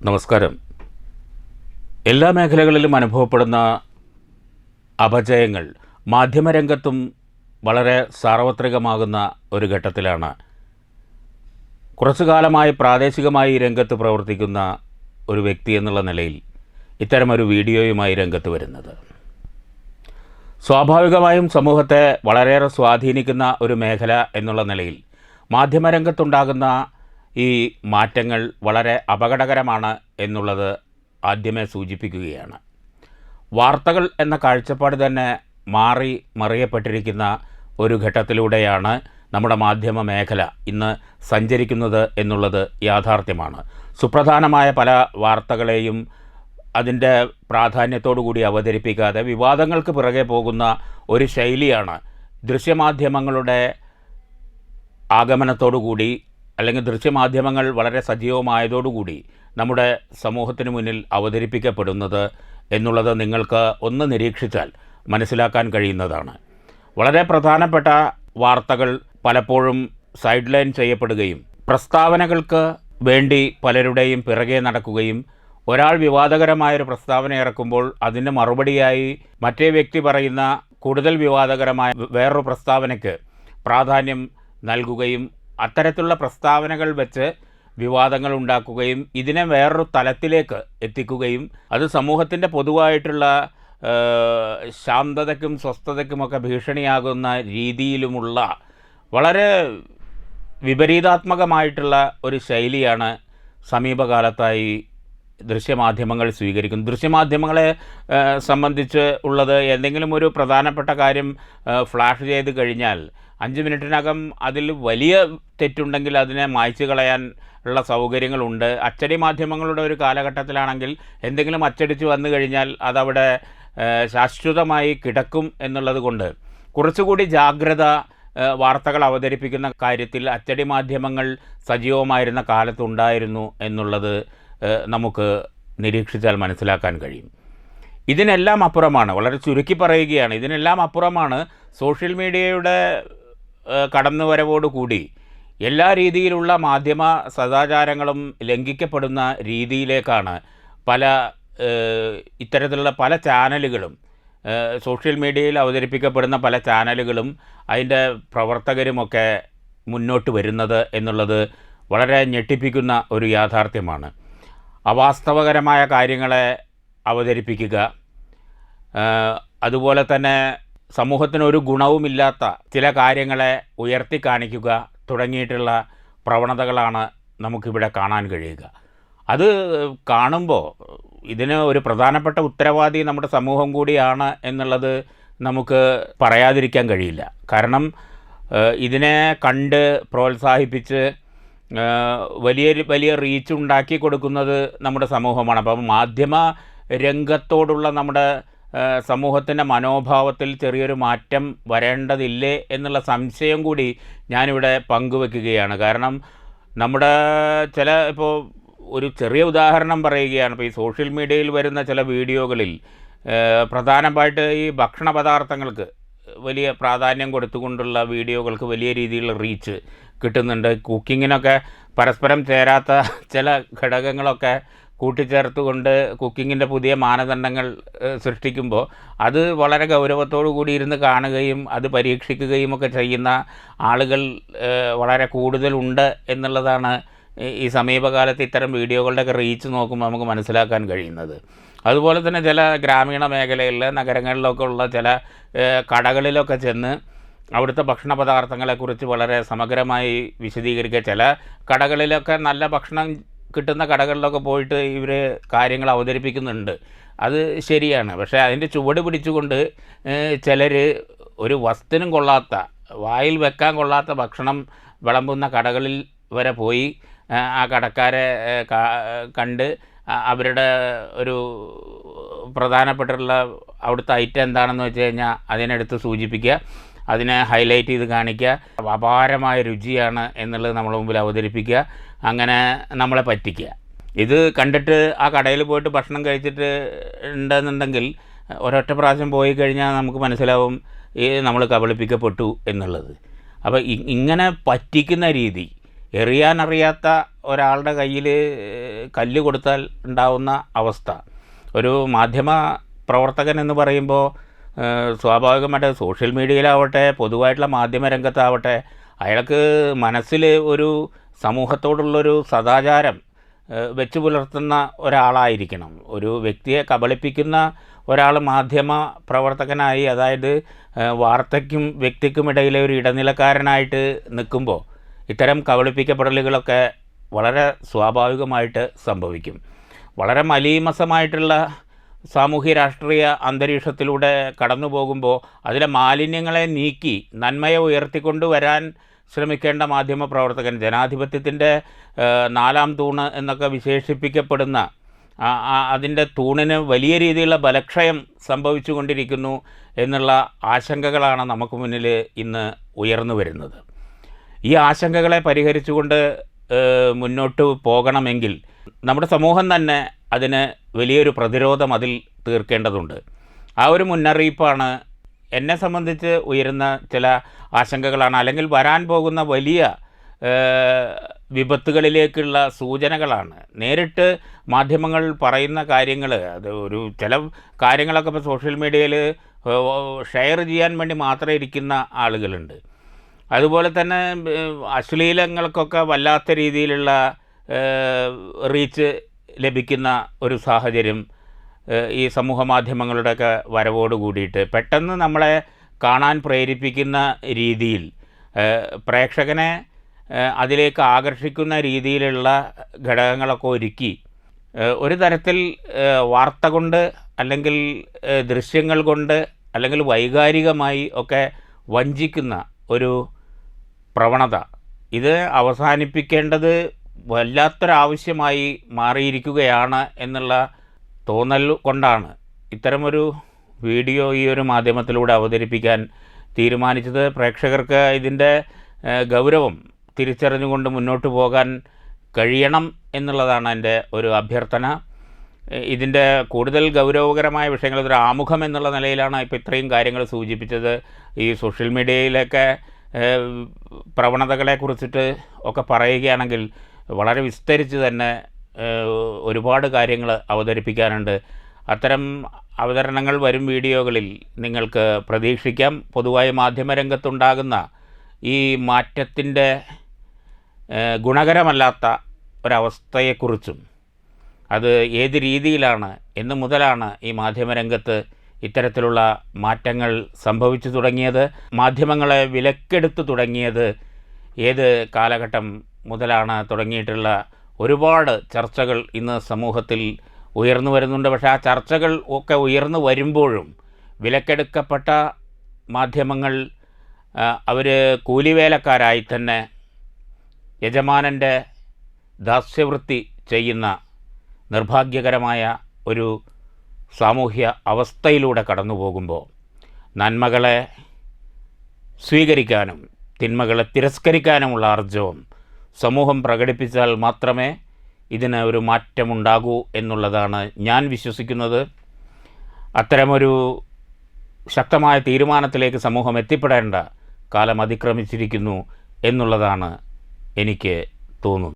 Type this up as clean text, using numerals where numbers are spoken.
നമസ്കാരം. എല്ലാ മേഖലകളിലും അനുഭവപ്പെടുന്ന അപജയങ്ങൾ മാധ്യമരംഗത്തും വളരെ സാർവത്രികമാകുന്ന ഒരു ഘട്ടത്തിലാണ് കുറച്ചു കാലമായി പ്രാദേശികമായി ഈ രംഗത്ത് പ്രവർത്തിക്കുന്ന ഒരു വ്യക്തി എന്നുള്ള നിലയിൽ ഇത്തരമൊരു വീഡിയോയുമായി രംഗത്ത് വരുന്നത്. സ്വാഭാവികമായും സമൂഹത്തെ വളരെയേറെ സ്വാധീനിക്കുന്ന ഒരു മേഖല എന്നുള്ള നിലയിൽ മാധ്യമരംഗത്തുണ്ടാകുന്ന ഈ മാറ്റങ്ങൾ വളരെ അപകടകരമാണ് എന്നുള്ളത് ആദ്യമേ സൂചിപ്പിക്കുകയാണ്. വാർത്തകൾ എന്ന കാഴ്ചപ്പാട് തന്നെ മാറി മറിയപ്പെട്ടിരിക്കുന്ന ഒരു ഘട്ടത്തിലൂടെയാണ് നമ്മുടെ മാധ്യമ മേഖല ഇന്ന് സഞ്ചരിക്കുന്നത് എന്നുള്ളത് യാഥാർത്ഥ്യമാണ്. സുപ്രധാനമായ പല വാർത്തകളെയും അതിൻ്റെ പ്രാധാന്യത്തോടു കൂടി അവതരിപ്പിക്കാതെ വിവാദങ്ങൾക്ക് പിറകെ പോകുന്ന ഒരു ശൈലിയാണ് ദൃശ്യമാധ്യമങ്ങളുടെ ആഗമനത്തോടു കൂടി, അല്ലെങ്കിൽ ദൃശ്യമാധ്യമങ്ങൾ വളരെ സജീവമായതോടുകൂടി നമ്മുടെ സമൂഹത്തിന് മുന്നിൽ അവതരിപ്പിക്കപ്പെടുന്നത് എന്നുള്ളത് നിങ്ങൾക്ക് ഒന്ന് നിരീക്ഷിച്ചാൽ മനസ്സിലാക്കാൻ കഴിയുന്നതാണ്. വളരെ പ്രധാനപ്പെട്ട വാർത്തകൾ പലപ്പോഴും സൈഡ് ലൈൻ ചെയ്യപ്പെടുകയും പ്രസ്താവനകൾക്ക് വേണ്ടി പലരുടെയും പിറകെ നടക്കുകയും ഒരാൾ വിവാദകരമായൊരു പ്രസ്താവന ഇറക്കുമ്പോൾ അതിന് മറുപടിയായി മറ്റേ വ്യക്തി പറയുന്ന കൂടുതൽ വിവാദകരമായ വേറൊരു പ്രസ്താവനയ്ക്ക് പ്രാധാന്യം നൽകുകയും അത്തരത്തിലുള്ള പ്രസ്താവനകൾ വെച്ച് വിവാദങ്ങൾ ഉണ്ടാക്കുകയും ഇതിനെ വേറൊരു തലത്തിലേക്ക് എത്തിക്കുകയും അത് സമൂഹത്തിൻ്റെ പൊതുവായിട്ടുള്ള ശാന്തതയ്ക്കും സ്വസ്ഥതയ്ക്കുമൊക്കെ ഭീഷണിയാകുന്ന രീതിയിലുമുള്ള വളരെ വിപരീതാത്മകമായിട്ടുള്ള ഒരു ശൈലിയാണ് സമീപകാലത്തായി ദൃശ്യമാധ്യമങ്ങൾ സ്വീകരിക്കുന്നത്. ദൃശ്യമാധ്യമങ്ങളെ സംബന്ധിച്ച് ഉള്ളത് എന്തെങ്കിലും ഒരു പ്രധാനപ്പെട്ട കാര്യം ഫ്ലാഷ് ചെയ്ത് കഴിഞ്ഞാൽ 5 മിനിറ്റിനകം അതിൽ വലിയ തെറ്റുണ്ടെങ്കിൽ അതിനെ മായ്ച്ചു കളയാൻ ഉള്ള സൗകര്യങ്ങളുണ്ട്. അച്ചടി മാധ്യമങ്ങളുടെ ഒരു കാലഘട്ടത്തിലാണെങ്കിൽ എന്തെങ്കിലും അച്ചടിച്ച് വന്നു കഴിഞ്ഞാൽ അതവിടെ ശാശ്വതമായി കിടക്കും എന്നുള്ളത് കൊണ്ട് കുറച്ചുകൂടി ജാഗ്രത വാർത്തകൾ അവതരിപ്പിക്കുന്ന കാര്യത്തിൽ അച്ചടി മാധ്യമങ്ങൾ സജീവമായിരുന്ന കാലത്തുണ്ടായിരുന്നു എന്നുള്ളത് നമുക്ക് നിരീക്ഷിച്ചാൽ മനസ്സിലാക്കാൻ കഴിയും. ഇതിനെല്ലാം അപ്പുറമാണ്, വളരെ ചുരുക്കി പറയുകയാണ്, ഇതിനെല്ലാം അപ്പുറമാണ് സോഷ്യൽ മീഡിയയുടെ കടന്നുവരവോടുകൂടി എല്ലാ രീതിയിലുള്ള മാധ്യമ സദാചാരങ്ങളും ലംഘിക്കപ്പെടുന്ന രീതിയിലേക്കാണ് ഇത്തരത്തിലുള്ള പല ചാനലുകളും, സോഷ്യൽ മീഡിയയിൽ അവതരിപ്പിക്കപ്പെടുന്ന പല ചാനലുകളും അതിൻ്റെ പ്രവർത്തകരുമൊക്കെ മുന്നോട്ട് വരുന്നത് എന്നുള്ളത് വളരെ ഞെട്ടിപ്പിക്കുന്ന ഒരു യാഥാർത്ഥ്യമാണ്. അവാസ്തവകരമായ കാര്യങ്ങളെ അവതരിപ്പിക്കുക, അതുപോലെ തന്നെ സമൂഹത്തിനൊരു ഗുണവുമില്ലാത്ത ചില കാര്യങ്ങളെ ഉയർത്തി കാണിക്കുക തുടങ്ങിയിട്ടുള്ള പ്രവണതകളാണ് നമുക്കിവിടെ കാണാൻ കഴിയുക. അത് കാണുമ്പോൾ ഇതിന് ഒരു പ്രധാനപ്പെട്ട ഉത്തരവാദി നമ്മുടെ സമൂഹം കൂടിയാണ് എന്നുള്ളത് നമുക്ക് പറയാതിരിക്കാൻ കഴിയില്ല. കാരണം ഇതിനെ കണ്ട് പ്രോത്സാഹിപ്പിച്ച് വലിയ റീച്ച് ഉണ്ടാക്കി കൊടുക്കുന്നത് നമ്മുടെ സമൂഹമാണ്. അപ്പം മാധ്യമ രംഗത്തോടുള്ള നമ്മുടെ സമൂഹത്തിൻ്റെ മനോഭാവത്തിൽ ചെറിയൊരു മാറ്റം വരേണ്ടതില്ലേ എന്നുള്ള സംശയം കൂടി ഞാനിവിടെ പങ്കുവെക്കുകയാണ്. കാരണം നമ്മുടെ ഇപ്പോൾ ഒരു ചെറിയ ഉദാഹരണം പറയുകയാണ്. ഇപ്പോൾ ഈ സോഷ്യൽ മീഡിയയിൽ വരുന്ന ചില വീഡിയോകളിൽ പ്രധാനമായിട്ട് ഈ ഭക്ഷണ പദാർത്ഥങ്ങൾക്ക് വലിയ പ്രാധാന്യം കൊടുത്തുകൊണ്ടുള്ള വീഡിയോകൾക്ക് വലിയ രീതിയിലുള്ള റീച്ച് കിട്ടുന്നുണ്ട്. കുക്കിങ്ങിനൊക്കെ പരസ്പരം ചേരാത്ത ചില ഘടകങ്ങളൊക്കെ കൂട്ടിച്ചേർത്തുകൊണ്ട് കുക്കിങ്ങിൻ്റെ പുതിയ മാനദണ്ഡങ്ങൾ സൃഷ്ടിക്കുമ്പോൾ അത് വളരെ ഗൗരവത്തോടു കൂടി ഇരുന്ന് കാണുകയും അത് പരീക്ഷിക്കുകയും ഒക്കെ ചെയ്യുന്ന ആളുകൾ വളരെ കൂടുതലുണ്ട് എന്നുള്ളതാണ് ഈ സമീപകാലത്ത് ഇത്തരം വീഡിയോകളുടെയൊക്കെ റീച്ച് നോക്കുമ്പോൾ നമുക്ക് മനസ്സിലാക്കാൻ കഴിയുന്നത്. അതുപോലെ തന്നെ ചില ഗ്രാമീണ മേഖലകളിൽ നഗരങ്ങളിലൊക്കെ ഉള്ള ചില കടകളിലൊക്കെ ചെന്ന് അവിടുത്തെ ഭക്ഷണ പദാർത്ഥങ്ങളെക്കുറിച്ച് വളരെ സമഗ്രമായി വിശദീകരിക്കുക. ചില കടകളിലൊക്കെ നല്ല ഭക്ഷണം കിട്ടുന്ന കടകളിലൊക്കെ പോയിട്ട് ഇവർ കാര്യങ്ങൾ അവതരിപ്പിക്കുന്നുണ്ട്, അത് ശരിയാണ്. പക്ഷേ അതിൻ്റെ ചുവട് പിടിച്ചുകൊണ്ട് ചിലർ ഒരു വസ്തുവിനും കൊള്ളാത്ത, വായിൽ വെക്കാൻ കൊള്ളാത്ത ഭക്ഷണം വിളമ്പുന്ന കടകളിൽ വരെ പോയി ആ കടക്കാരെ കണ്ട് അവരുടെ ഒരു പ്രധാനപ്പെട്ടുള്ള അവിടുത്തെ ഐറ്റം എന്താണെന്ന് വെച്ച് കഴിഞ്ഞാൽ അതിനെടുത്ത് സൂചിപ്പിക്കുക, അതിനെ ഹൈലൈറ്റ് ചെയ്ത് കാണിക്കുക, അപാരമായ രുചിയാണ് എന്നുള്ളത് നമ്മുടെ മുമ്പിൽ അവതരിപ്പിക്കുക, അങ്ങനെ നമ്മളെ പറ്റിക്കുക. ഇത് കണ്ടിട്ട് ആ കടയിൽ പോയിട്ട് ഭക്ഷണം കഴിച്ചിട്ട് ഉണ്ടെന്നുണ്ടെങ്കിൽ ഒരൊറ്റ പ്രാവശ്യം പോയി കഴിഞ്ഞാൽ നമുക്ക് മനസ്സിലാവും നമ്മൾ കബളിപ്പിക്കപ്പെട്ടു എന്നുള്ളത്. അപ്പോൾ ഇങ്ങനെ പറ്റിക്കുന്ന രീതി, എറിയാനറിയാത്ത ഒരാളുടെ കയ്യിൽ കല്ല് കൊടുത്താൽ ഉണ്ടാവുന്ന അവസ്ഥ. ഒരു മാധ്യമ പ്രവർത്തകൻ എന്ന് പറയുമ്പോൾ സ്വാഭാവികമായിട്ട് സോഷ്യൽ മീഡിയയിലാവട്ടെ പൊതുവായിട്ടുള്ള മാധ്യമ രംഗത്താവട്ടെ അയാൾക്ക് മനസ്സിൽ ഒരു സമൂഹത്തോടുള്ളൊരു സദാചാരം വെച്ച് പുലർത്തുന്ന ഒരാളായിരിക്കണം. ഒരു വ്യക്തിയെ കബളിപ്പിക്കുന്ന ഒരാൾ മാധ്യമ പ്രവർത്തകനായി, അതായത് വാർത്തയ്ക്കും വ്യക്തിക്കും ഇടയിലെ ഒരു ഇടനിലക്കാരനായിട്ട് നിൽക്കുമ്പോൾ ഇത്തരം കബളിപ്പിക്കപ്പെടലുകളൊക്കെ വളരെ സ്വാഭാവികമായിട്ട് സംഭവിക്കും. വളരെ മലീമസമായിട്ടുള്ള സാമൂഹ്യ രാഷ്ട്രീയ അന്തരീക്ഷത്തിലൂടെ കടന്നു പോകുമ്പോൾ അതിലെ മാലിന്യങ്ങളെ നീക്കി നന്മയെ ഉയർത്തിക്കൊണ്ട് വരാൻ ശ്രമിക്കേണ്ട മാധ്യമ പ്രവർത്തകൻ, ജനാധിപത്യത്തിൻ്റെ 4ാം തൂണ് എന്നൊക്കെ വിശേഷിപ്പിക്കപ്പെടുന്ന അതിൻ്റെ തൂണിന് വലിയ രീതിയിലുള്ള ബലക്ഷയം സംഭവിച്ചു കൊണ്ടിരിക്കുന്നു എന്നുള്ള ആശങ്കകളാണ് നമുക്ക് മുന്നിൽ ഇന്ന് ഉയർന്നു വരുന്നത്. ഈ ആശങ്കകളെ പരിഹരിച്ചുകൊണ്ട് മുന്നോട്ട് പോകണമെങ്കിൽ നമ്മുടെ സമൂഹം തന്നെ അതിന് വലിയൊരു പ്രതിരോധം അതിൽ തീർക്കേണ്ടതുണ്ട്. ആ ഒരു മുന്നറിയിപ്പാണ് എന്നെ സംബന്ധിച്ച് ഉയരുന്ന ചില ആശങ്കകളാണ്, അല്ലെങ്കിൽ വരാൻ പോകുന്ന വലിയ വിപത്തുകളിലേക്കുള്ള സൂചനകളാണ്. നേരിട്ട് മാധ്യമങ്ങൾ പറയുന്ന കാര്യങ്ങൾ, അത് ഒരു ചില കാര്യങ്ങളൊക്കെ ഇപ്പോൾ സോഷ്യൽ മീഡിയയിൽ ഷെയർ ചെയ്യാൻ വേണ്ടി മാത്രം ഇരിക്കുന്ന ആളുകളുണ്ട്. അതുപോലെ തന്നെ അശ്ലീലങ്ങൾക്കൊക്കെ വല്ലാത്ത രീതിയിലുള്ള റീച്ച് ലഭിക്കുന്ന ഒരു സാഹചര്യം ഈ സമൂഹ മാധ്യമങ്ങളുടെയൊക്കെ വരവോട് കൂടിയിട്ട് പെട്ടെന്ന് നമ്മളെ കാണാൻ പ്രേരിപ്പിക്കുന്ന രീതിയിൽ പ്രേക്ഷകനെ അതിലേക്ക് ആകർഷിക്കുന്ന രീതിയിലുള്ള ഘടകങ്ങളൊക്കെ ഒരുക്കി ഒരു തരത്തിൽ വാർത്ത കൊണ്ട് അല്ലെങ്കിൽ ദൃശ്യങ്ങൾ കൊണ്ട് അല്ലെങ്കിൽ വൈകാരികമായി ഒക്കെ വഞ്ചിക്കുന്ന ഒരു പ്രവണത, ഇത് അവസാനിപ്പിക്കേണ്ടത് വല്ലാത്തൊരാവശ്യമായി മാറിയിരിക്കുകയാണ് എന്നുള്ള തോന്നൽ കൊണ്ടാണ് ഇത്തരമൊരു വീഡിയോ ഈ ഒരു മാധ്യമത്തിലൂടെ അവതരിപ്പിക്കാൻ തീരുമാനിച്ചത്. പ്രേക്ഷകർക്ക് ഇതിൻ്റെ ഗൗരവം തിരിച്ചറിഞ്ഞുകൊണ്ട് മുന്നോട്ട് പോകാൻ കഴിയണം എന്നുള്ളതാണ് എൻ്റെ ഒരു അഭ്യർത്ഥന. ഇതിൻ്റെ കൂടുതൽ ഗൗരവകരമായ വിഷയങ്ങൾ, ഇതൊരു ആമുഖം എന്നുള്ള നിലയിലാണ് ഇപ്പോൾ ഇത്രയും കാര്യങ്ങൾ സൂചിപ്പിച്ചത്. ഈ സോഷ്യൽ മീഡിയയിലൊക്കെ പ്രവണതകളെക്കുറിച്ചിട്ട് ഒക്കെ പറയുകയാണെങ്കിൽ വളരെ വിസ്തരിച്ച് തന്നെ ഒരുപാട് കാര്യങ്ങൾ അവതരിപ്പിക്കാനുണ്ട്. അത്തരം അവതരണങ്ങൾ വരും വീഡിയോകളിൽ നിങ്ങൾക്ക് പ്രതീക്ഷിക്കാം. പൊതുവായി മാധ്യമരംഗത്തുണ്ടാകുന്ന ഈ മാറ്റത്തിൻ്റെ ഗുണകരമല്ലാത്ത ഒരവസ്ഥയെക്കുറിച്ചും അത് ഏത് രീതിയിലാണ്, എന്ന് മുതലാണ് ഈ മാധ്യമരംഗത്ത് ഇത്തരത്തിലുള്ള മാറ്റങ്ങൾ സംഭവിച്ചു തുടങ്ങിയത്, മാധ്യമങ്ങളെ വിലക്കെടുത്തു തുടങ്ങിയത് ഏത് കാലഘട്ടം മുതലാണ് തുടങ്ങിയിട്ടുള്ള ഒരുപാട് ചർച്ചകൾ ഇന്ന് സമൂഹത്തിൽ ഉയർന്നു വരുന്നുണ്ട്. പക്ഷേ ആ ചർച്ചകൾ ഒക്കെ ഉയർന്നു വരുമ്പോഴും വിലക്കെടുക്കപ്പെട്ട മാധ്യമങ്ങൾ അവർ കൂലിവേലക്കാരായി തന്നെ യജമാനൻ്റെ ദാസ്യവൃത്തി ചെയ്യുന്ന നിർഭാഗ്യകരമായ ഒരു സാമൂഹ്യ അവസ്ഥയിലൂടെ കടന്നു പോകുമ്പോൾ നന്മകളെ സ്വീകരിക്കാനും തിന്മകളെ തിരസ്കരിക്കാനുമുള്ള ആർജവം സമൂഹം പ്രകടിപ്പിച്ചാൽ മാത്രമേ ഇതിന് ഒരു മാറ്റമുണ്ടാകൂ എന്നുള്ളതാണ് ഞാൻ വിശ്വസിക്കുന്നത്. അത്തരമൊരു ശക്തമായ തീരുമാനത്തിലേക്ക് സമൂഹം എത്തിപ്പെടേണ്ട കാലം അതിക്രമിച്ചിരിക്കുന്നു എന്നുള്ളതാണ് എനിക്ക് തോന്നുന്നത്.